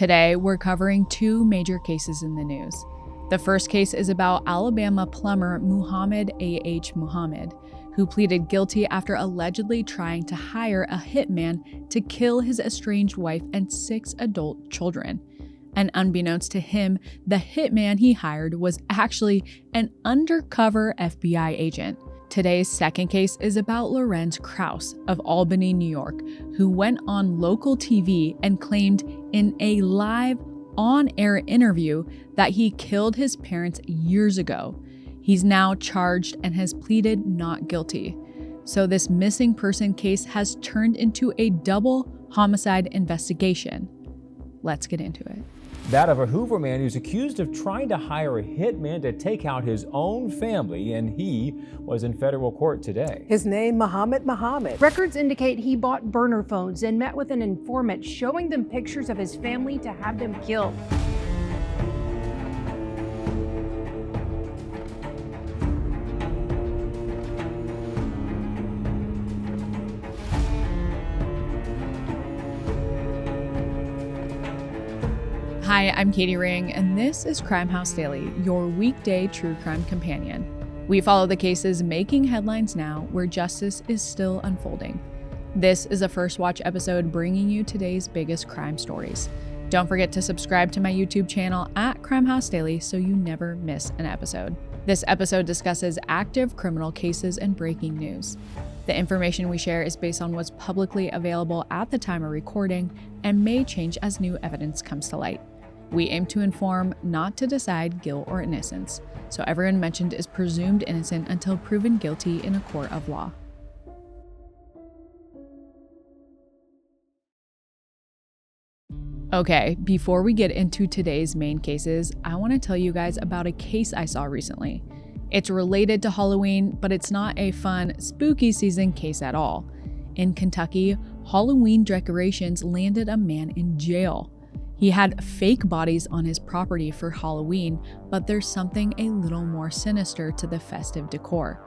Today, we're covering two major cases in the news. The first case is about Alabama plumber Mohammad A.H. who pleaded guilty after allegedly trying to hire a hitman to kill his estranged wife and 6 adult children. And unbeknownst to him, the hitman he hired was actually an undercover FBI agent. Today's second case is about Lorenz Kraus of Albany, New York, who went on local TV and claimed in a live, on-air interview that he killed his parents years ago. He's now charged and has pleaded not guilty. So this missing person case has turned into a double homicide investigation. Let's get into it. That of a Hoover man who's accused of trying to hire a hitman to take out his own family, and he was in federal court today. His name, Mohammad. Records indicate he bought burner phones and met with an informant, showing them pictures of his family to have them killed. Hi, I'm Katie Ring, and this is Crime House Daily, your weekday true crime companion. We follow the cases making headlines now, where justice is still unfolding. This is a First Watch episode bringing you today's biggest crime stories. Don't forget to subscribe to my YouTube channel at Crime House Daily so you never miss an episode. This episode discusses active criminal cases and breaking news. The information we share is based on what's publicly available at the time of recording and may change as new evidence comes to light. We aim to inform, not to decide guilt or innocence, so everyone mentioned is presumed innocent until proven guilty in a court of law. Okay, before we get into today's main cases, I want to tell you guys about a case I saw recently. It's related to Halloween, but it's not a fun, spooky season case at all. In Kentucky, Halloween decorations landed a man in jail. He had fake bodies on his property for Halloween, but there's something a little more sinister to the festive decor.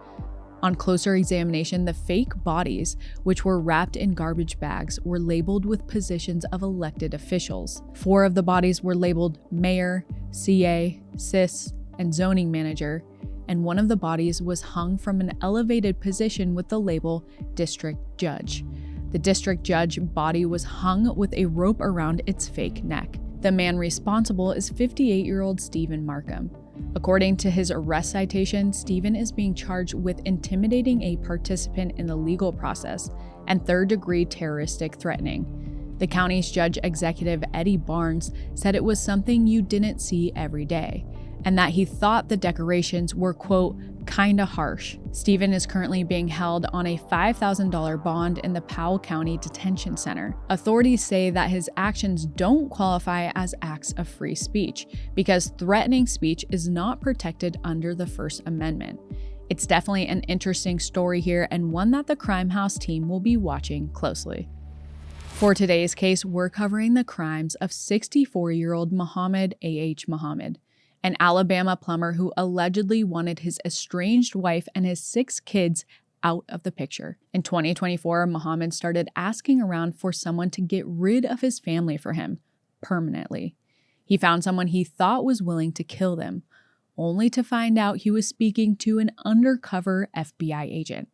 On closer examination, the fake bodies, which were wrapped in garbage bags, were labeled with positions of elected officials. 4 of the bodies were labeled mayor, CA, sis, and zoning manager, and one of the bodies was hung from an elevated position with the label district judge. The district judge body was hung with a rope around its fake neck. The man responsible is 58-year-old Stephen Markham. According to his arrest citation, Stephen is being charged with intimidating a participant in the legal process and third-degree terroristic threatening. The county's judge executive, Eddie Barnes, said it was something you didn't see every day, and that he thought the decorations were, quote, kinda harsh. Stephen is currently being held on a $5,000 bond in the Powell County Detention Center. Authorities say that his actions don't qualify as acts of free speech because threatening speech is not protected under the First Amendment. It's definitely an interesting story here and one that the Crime House team will be watching closely. For today's case, we're covering the crimes of 64-year-old Mohammad A.H. an Alabama plumber who allegedly wanted his estranged wife and his 6 kids out of the picture. In 2024, Mohammad started asking around for someone to get rid of his family for him, permanently. He found someone he thought was willing to kill them, only to find out he was speaking to an undercover FBI agent.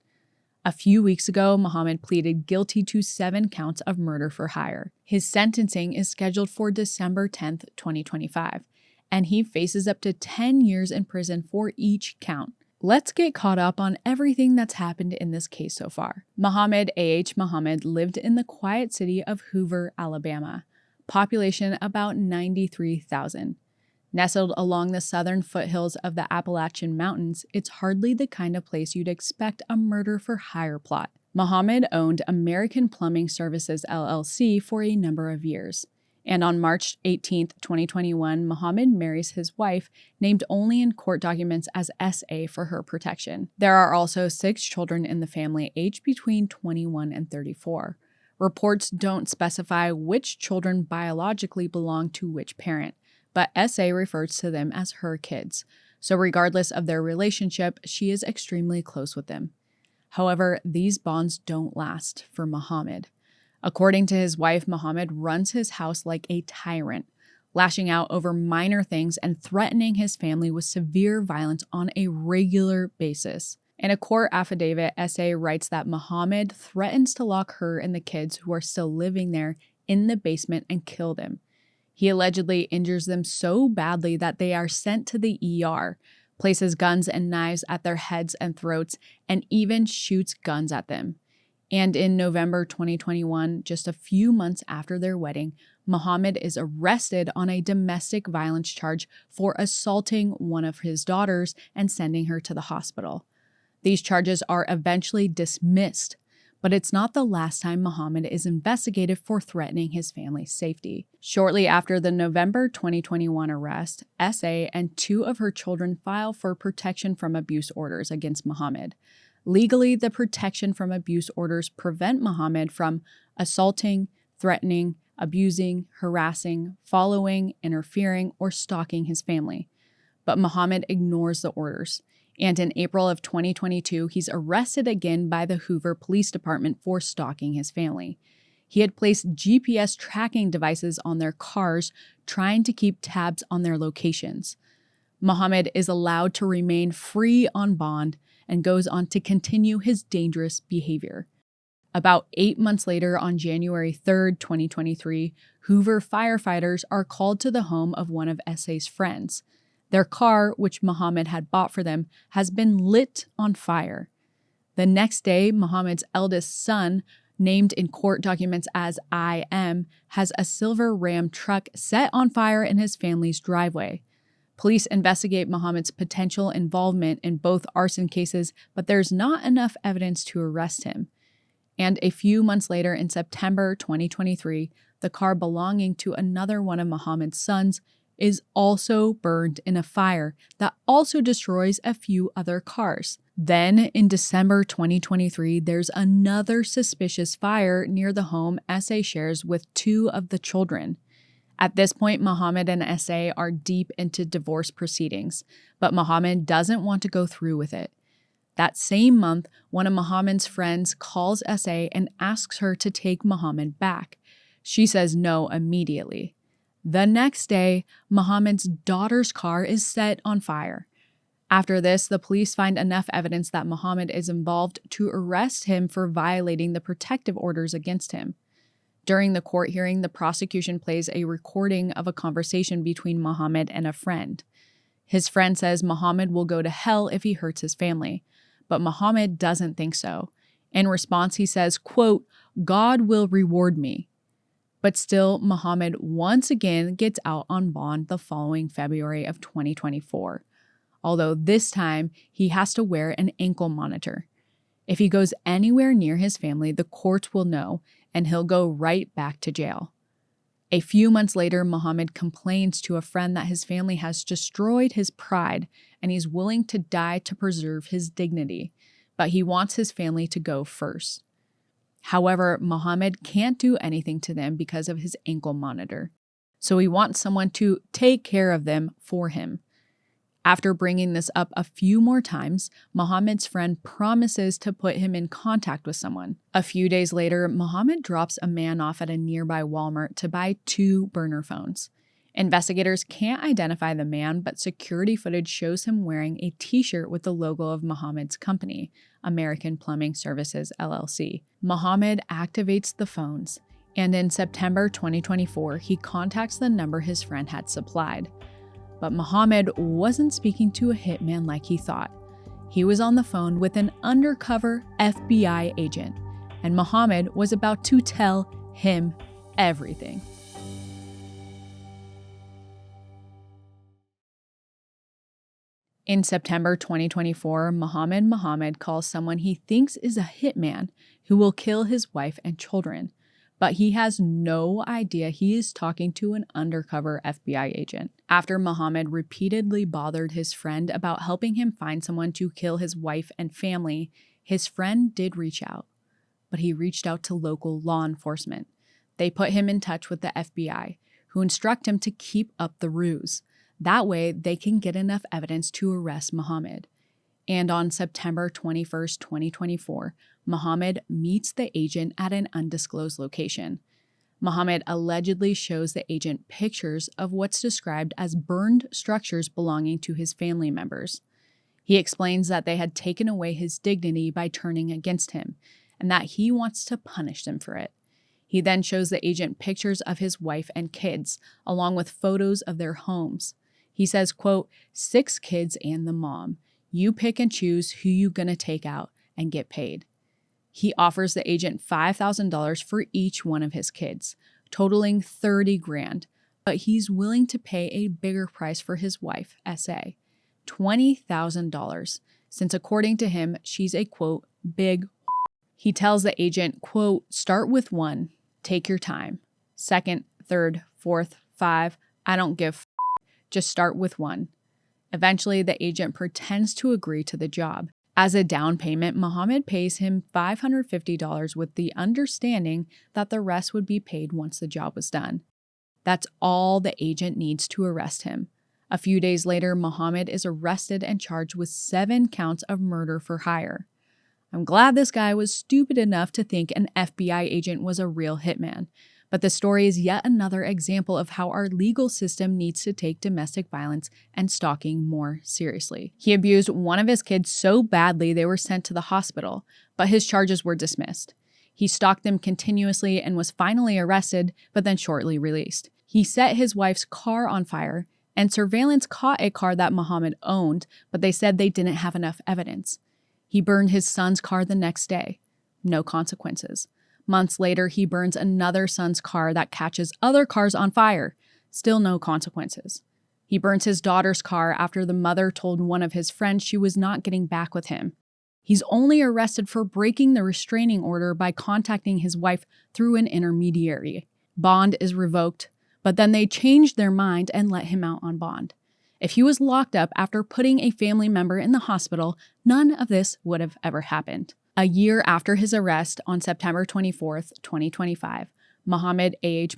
A few weeks ago, Mohammad pleaded guilty to 7 counts of murder for hire. His sentencing is scheduled for December 10th, 2025. And he faces up to 10 years in prison for each count. Let's get caught up on everything that's happened in this case so far. Mohammad A.H. lived in the quiet city of Hoover, Alabama. Population about 93,000. Nestled along the southern foothills of the Appalachian Mountains, it's hardly the kind of place you'd expect a murder for hire plot. Mohammad owned American Plumbing Services LLC for a number of years. And on March 18, 2021, Mohammad marries his wife, named only in court documents as SA for her protection. There are also 6 children in the family, aged between 21 and 34. Reports don't specify which children biologically belong to which parent, but SA refers to them as her kids. So regardless of their relationship, she is extremely close with them. However, these bonds don't last for Mohammad. According to his wife, Mohammad runs his house like a tyrant, lashing out over minor things and threatening his family with severe violence on a regular basis. In a court affidavit, S.A. writes that Mohammad threatens to lock her and the kids who are still living there in the basement and kill them. He allegedly injures them so badly that they are sent to the ER, places guns and knives at their heads and throats, and even shoots guns at them. And in November 2021, just a few months after their wedding, Mohammad is arrested on a domestic violence charge for assaulting one of his daughters and sending her to the hospital. These charges are eventually dismissed, but it's not the last time Mohammad is investigated for threatening his family's safety. Shortly after the November 2021 arrest, S.A. and 2 of her children file for protection from abuse orders against Mohammad. Legally, the protection from abuse orders prevent Mohammad from assaulting, threatening, abusing, harassing, following, interfering, or stalking his family. But Mohammad ignores the orders. And in April of 2022, he's arrested again by the Hoover Police Department for stalking his family. He had placed GPS tracking devices on their cars, trying to keep tabs on their locations. Mohammad is allowed to remain free on bond and goes on to continue his dangerous behavior. About 8 months later, on January 3rd, 2023, Hoover firefighters are called to the home of one of S.A.'s friends. Their car, which Mohammad had bought for them, has been lit on fire. The next day, Mohammad's eldest son, named in court documents as I.M., has a silver Ram truck set on fire in his family's driveway. Police investigate Mohammad's potential involvement in both arson cases, but there's not enough evidence to arrest him. And a few months later, in September 2023, the car belonging to another one of Mohammad's sons is also burned in a fire that also destroys a few other cars. Then, in December 2023, there's another suspicious fire near the home S.A. shares with 2 of the children. At this point, Mohammad and S.A. are deep into divorce proceedings, but Mohammad doesn't want to go through with it. That same month, one of Mohammad's friends calls S.A. and asks her to take Mohammad back. She says no immediately. The next day, Mohammad's daughter's car is set on fire. After this, the police find enough evidence that Mohammad is involved to arrest him for violating the protective orders against him. During the court hearing, the prosecution plays a recording of a conversation between Mohammad and a friend. His friend says Mohammad will go to hell if he hurts his family, but Mohammad doesn't think so. In response, he says, quote, "God will reward me." But still, Mohammad once again gets out on bond the following February of 2024. Although this time, he has to wear an ankle monitor. If he goes anywhere near his family, the courts will know, and he'll go right back to jail. A few months later, Mohammad complains to a friend that his family has destroyed his pride, and he's willing to die to preserve his dignity, but he wants his family to go first. However, Mohammad can't do anything to them because of his ankle monitor, so he wants someone to take care of them for him. After bringing this up a few more times, Mohammad's friend promises to put him in contact with someone. A few days later, Mohammad drops a man off at a nearby Walmart to buy 2 burner phones. Investigators can't identify the man, but security footage shows him wearing a t-shirt with the logo of Mohammad's company, American Plumbing Services, LLC. Mohammad activates the phones, and in September 2024, he contacts the number his friend had supplied. But Mohammad wasn't speaking to a hitman like he thought. He was on the phone with an undercover FBI agent, and Mohammad was about to tell him everything. In September 2024, Mohammad calls someone he thinks is a hitman who will kill his wife and children, but he has no idea he is talking to an undercover FBI agent. After Mohammad repeatedly bothered his friend about helping him find someone to kill his wife and family, his friend did reach out, but he reached out to local law enforcement. They put him in touch with the FBI, who instruct him to keep up the ruse. That way, they can get enough evidence to arrest Mohammad. And on September 21st, 2024, Mohammad meets the agent at an undisclosed location. Mohammad allegedly shows the agent pictures of what's described as burned structures belonging to his family members. He explains that they had taken away his dignity by turning against him, and that he wants to punish them for it. He then shows the agent pictures of his wife and kids, along with photos of their homes. He says, quote, 6 kids and the mom. You pick and choose who you gonna take out and get paid. He offers the agent $5,000 for each one of his kids, totaling $30,000, but he's willing to pay a bigger price for his wife, S.A., $20,000, since according to him, she's a, quote, big. He tells the agent, quote, start with 1, take your time. 2nd, 3rd, 4th, 5, I don't give just start with 1. Eventually, the agent pretends to agree to the job. As a down payment, Mohammad pays him $550 with the understanding that the rest would be paid once the job was done. That's all the agent needs to arrest him. A few days later, Mohammad is arrested and charged with 7 counts of murder for hire. I'm glad this guy was stupid enough to think an FBI agent was a real hitman, but the story is yet another example of how our legal system needs to take domestic violence and stalking more seriously. He abused one of his kids so badly they were sent to the hospital, but his charges were dismissed. He stalked them continuously and was finally arrested, but then shortly released. He set his wife's car on fire, and surveillance caught a car that Mohammad owned, but they said they didn't have enough evidence. He burned his son's car the next day. No consequences. Months later, he burns another son's car that catches other cars on fire. Still no consequences. He burns his daughter's car after the mother told one of his friends she was not getting back with him. He's only arrested for breaking the restraining order by contacting his wife through an intermediary. Bond is revoked, but then they changed their mind and let him out on bond. If he was locked up after putting a family member in the hospital, none of this would have ever happened. A year after his arrest on September 24th, 2025, Mohammad A.H.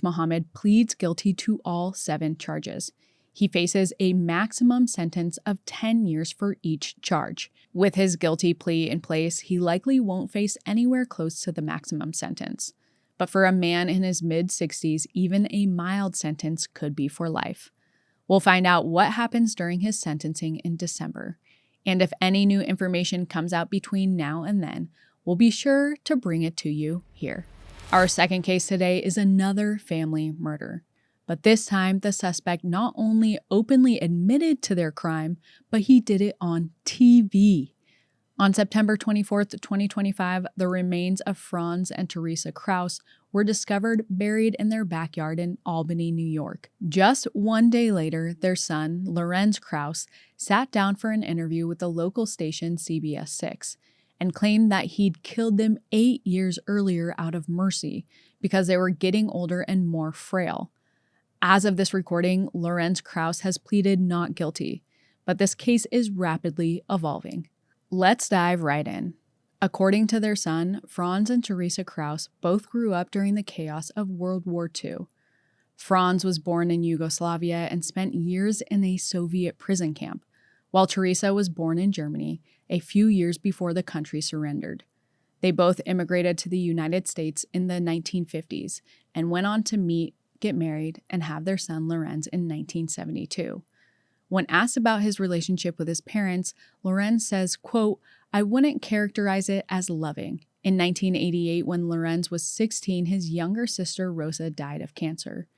pleads guilty to all 7 charges. He faces a maximum sentence of 10 years for each charge. With his guilty plea in place, he likely won't face anywhere close to the maximum sentence. But for a man in his mid-60s, even a mild sentence could be for life. We'll find out what happens during his sentencing in December. And if any new information comes out between now and then, we'll be sure to bring it to you here. Our second case today is another family murder. But this time, the suspect not only openly admitted to their crime, but he did it on TV. On September 24th, 2025, the remains of Franz and Teresa Kraus were discovered buried in their backyard in Albany, New York. Just one day later, their son, Lorenz Kraus, sat down for an interview with the local station CBS 6 and claimed that he'd killed them 8 years earlier out of mercy because they were getting older and more frail. As of this recording, Lorenz Kraus has pleaded not guilty, but this case is rapidly evolving. Let's dive right in. According to their son, Franz and Teresa Kraus both grew up during the chaos of World War II. Franz was born in Yugoslavia and spent years in a Soviet prison camp, while Teresa was born in Germany a few years before the country surrendered. They both immigrated to the United States in the 1950s and went on to meet, get married, and have their son Lorenz in 1972. When asked about his relationship with his parents, Lorenz says, quote, I wouldn't characterize it as loving. In 1988, when Lorenz was 16, his younger sister Rosa died of cancer.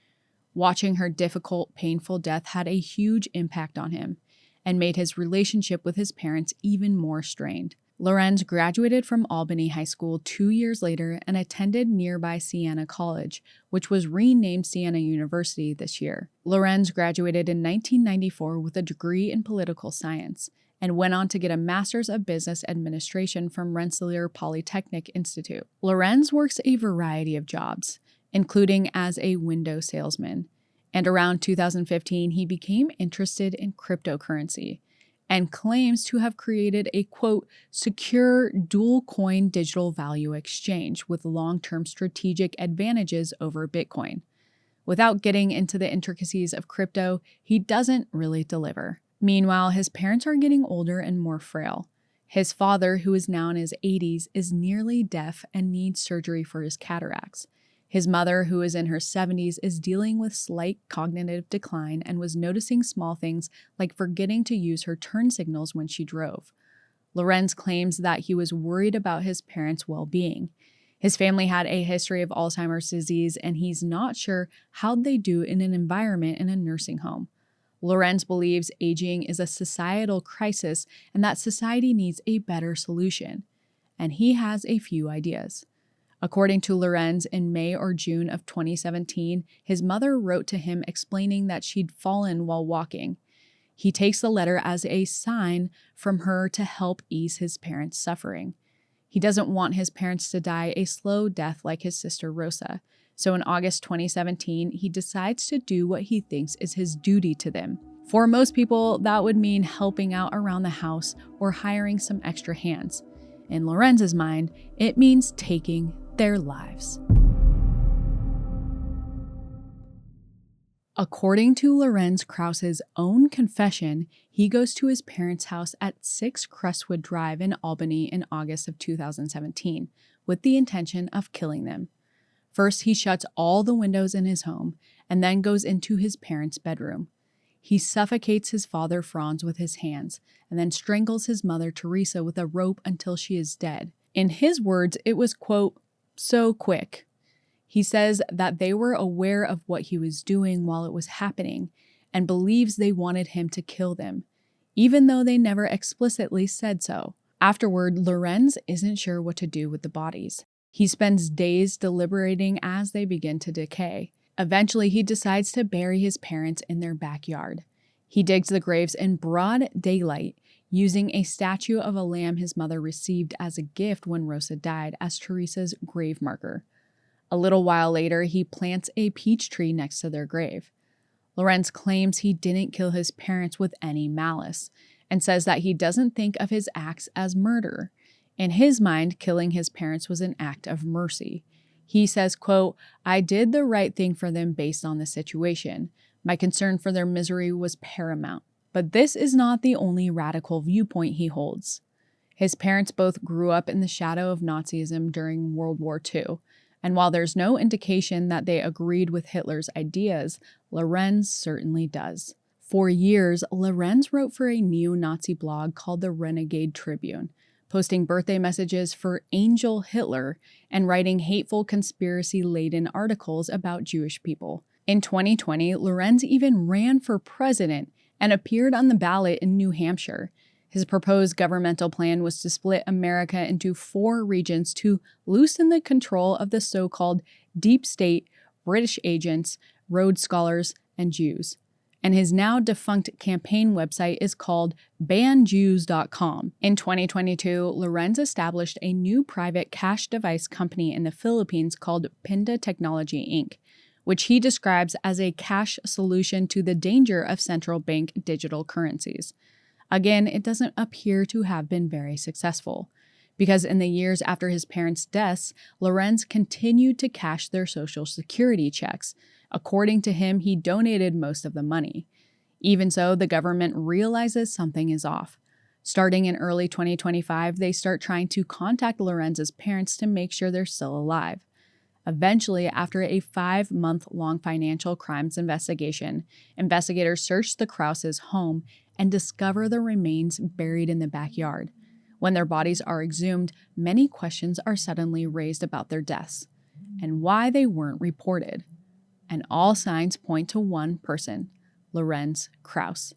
Watching her difficult, painful death had a huge impact on him and made his relationship with his parents even more strained. Lorenz graduated from Albany High School 2 years later and attended nearby Siena College, which was renamed Siena University this year. Lorenz graduated in 1994 with a degree in political science and went on to get a Master's of Business Administration from Rensselaer Polytechnic Institute. Lorenz works a variety of jobs, including as a window salesman, and around 2015 he became interested in cryptocurrency and claims to have created a, quote, secure dual-coin digital value exchange with long-term strategic advantages over Bitcoin. Without getting into the intricacies of crypto, he doesn't really deliver. Meanwhile, his parents are getting older and more frail, His father, who is now in his 80s, is nearly deaf and needs surgery for his cataracts. His mother, who is in her 70s, is dealing with slight cognitive decline and was noticing small things like forgetting to use her turn signals when she drove. Lorenz claims that he was worried about his parents' well-being. His family had a history of Alzheimer's disease, and he's not sure how'd they do in an environment in a nursing home. Lorenz believes aging is a societal crisis and that society needs a better solution. And he has a few ideas. According to Lorenz, in May or June of 2017, his mother wrote to him explaining that she'd fallen while walking. He takes the letter as a sign from her to help ease his parents' suffering. He doesn't want his parents to die a slow death like his sister Rosa. So in August 2017, he decides to do what he thinks is his duty to them. For most people, that would mean helping out around the house or hiring some extra hands. In Lorenz's mind, it means taking their lives. According to Lorenz Kraus's own confession, he goes to his parents' house at 6 Crestwood Drive in Albany in August of 2017 with the intention of killing them. First, he shuts all the windows in his home and then goes into his parents' bedroom. He suffocates his father Franz with his hands and then strangles his mother Teresa with a rope until she is dead. In his words, it was, quote, so quick. He says that they were aware of what he was doing while it was happening and believes they wanted him to kill them, even though they never explicitly said so. Afterward, Lorenz isn't sure what to do with the bodies. He spends days deliberating as they begin to decay. Eventually, he decides to bury his parents in their backyard. He digs the graves in broad daylight, using a statue of a lamb his mother received as a gift when Rosa died as Teresa's grave marker. A little while later, he plants a peach tree next to their grave. Lorenz claims he didn't kill his parents with any malice and says that he doesn't think of his acts as murder. In his mind, killing his parents was an act of mercy. He says, quote, I did the right thing for them based on the situation. My concern for their misery was paramount. But this is not the only radical viewpoint he holds. His parents both grew up in the shadow of Nazism during World War II. And while there's no indication that they agreed with Hitler's ideas, Lorenz certainly does. For years, Lorenz wrote for a neo-Nazi blog called the Renegade Tribune, posting birthday messages for Angel Hitler and writing hateful conspiracy-laden articles about Jewish people. In 2020, Lorenz even ran for president and appeared on the ballot in New Hampshire. His proposed governmental plan was to split America into 4 regions to loosen the control of the so-called deep state, British agents, Rhodes Scholars, and Jews. And his now defunct campaign website is called banjews.com. In 2022, Lorenz established a new private cash device company in the Philippines called Pinda Technology Inc., which he describes as a cash solution to the danger of central bank digital currencies. Again, it doesn't appear to have been very successful, because in the years after his parents' deaths, Lorenz continued to cash their Social Security checks. According to him, he donated most of the money. Even so, the government realizes something is off. Starting in early 2025, they start trying to contact Lorenz's parents to make sure they're still alive. Eventually, after a 5-month-long financial crimes investigation, investigators search the Krauses' home and discover the remains buried in the backyard. When their bodies are exhumed, many questions are suddenly raised about their deaths and why they weren't reported. And all signs point to one person, Lorenz Kraus.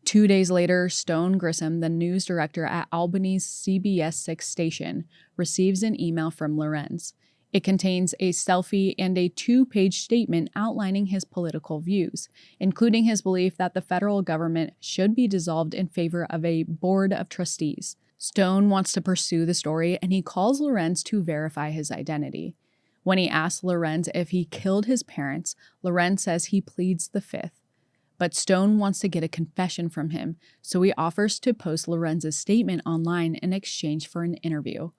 2 days later, Stone Grissom, the news director at Albany's CBS 6 station, receives an email from Lorenz. It contains a selfie and a 2-page statement outlining his political views, including his belief that the federal government should be dissolved in favor of a board of trustees. Stone wants to pursue the story, and he calls Lorenz to verify his identity. When he asks Lorenz if he killed his parents, Lorenz says he pleads the fifth. But Stone wants to get a confession from him, so he offers to post Lorenz's statement online in exchange for an interview.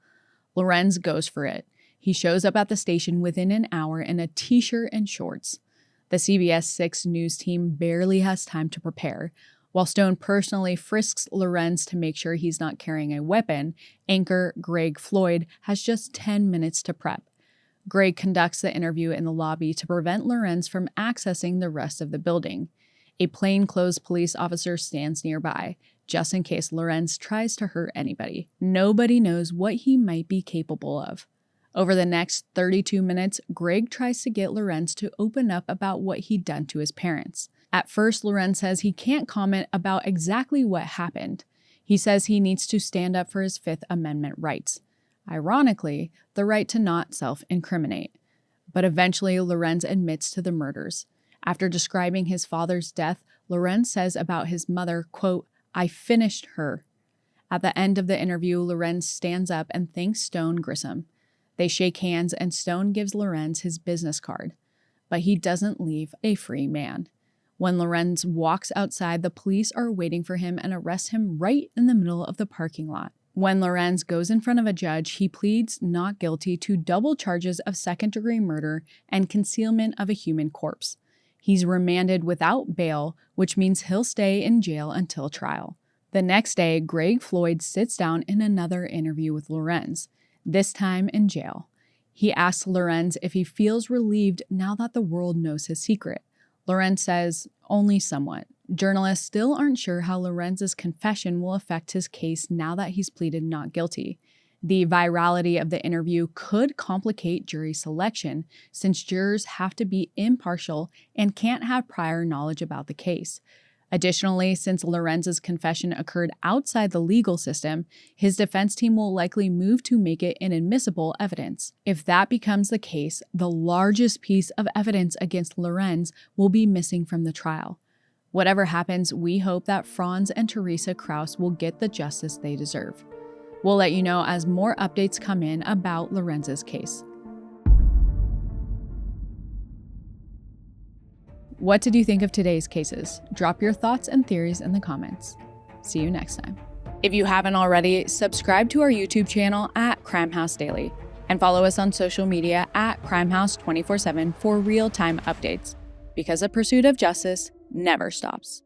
Lorenz goes for it. He shows up at the station within an hour in a t-shirt and shorts. The CBS 6 news team barely has time to prepare. While Stone personally frisks Lorenz to make sure he's not carrying a weapon, anchor Greg Floyd has just 10 minutes to prep. Greg conducts the interview in the lobby to prevent Lorenz from accessing the rest of the building. A plainclothes police officer stands nearby, just in case Lorenz tries to hurt anybody. Nobody knows what he might be capable of. Over the next 32 minutes, Greg tries to get Lorenz to open up about what he'd done to his parents. At first, Lorenz says he can't comment about exactly what happened. He says he needs to stand up for his Fifth Amendment rights. Ironically, the right to not self-incriminate. But eventually, Lorenz admits to the murders. After describing his father's death, Lorenz says about his mother, quote, "I finished her." At the end of the interview, Lorenz stands up and thanks Stone Grissom. They shake hands and Stone gives Lorenz his business card. But he doesn't leave a free man. When Lorenz walks outside, the police are waiting for him and arrest him right in the middle of the parking lot. When Lorenz goes in front of a judge, he pleads not guilty to double charges of second-degree murder and concealment of a human corpse. He's remanded without bail, which means he'll stay in jail until trial. The next day, Greg Floyd sits down in another interview with Lorenz, this time in jail. He asks Lorenz if he feels relieved now that the world knows his secret. Lorenz says, only somewhat. Journalists still aren't sure how Lorenz's confession will affect his case now that he's pleaded not guilty. The virality of the interview could complicate jury selection, since jurors have to be impartial and can't have prior knowledge about the case. Additionally, since Lorenz's confession occurred outside the legal system, his defense team will likely move to make it inadmissible evidence. If that becomes the case, the largest piece of evidence against Lorenz will be missing from the trial. Whatever happens, we hope that Franz and Teresa Kraus will get the justice they deserve. We'll let you know as more updates come in about Lorenz's case. What did you think of today's cases? Drop your thoughts and theories in the comments. See you next time. If you haven't already, subscribe to our YouTube channel at Crime House Daily and follow us on social media at Crime House 24/7 for real-time updates, because the pursuit of justice never stops.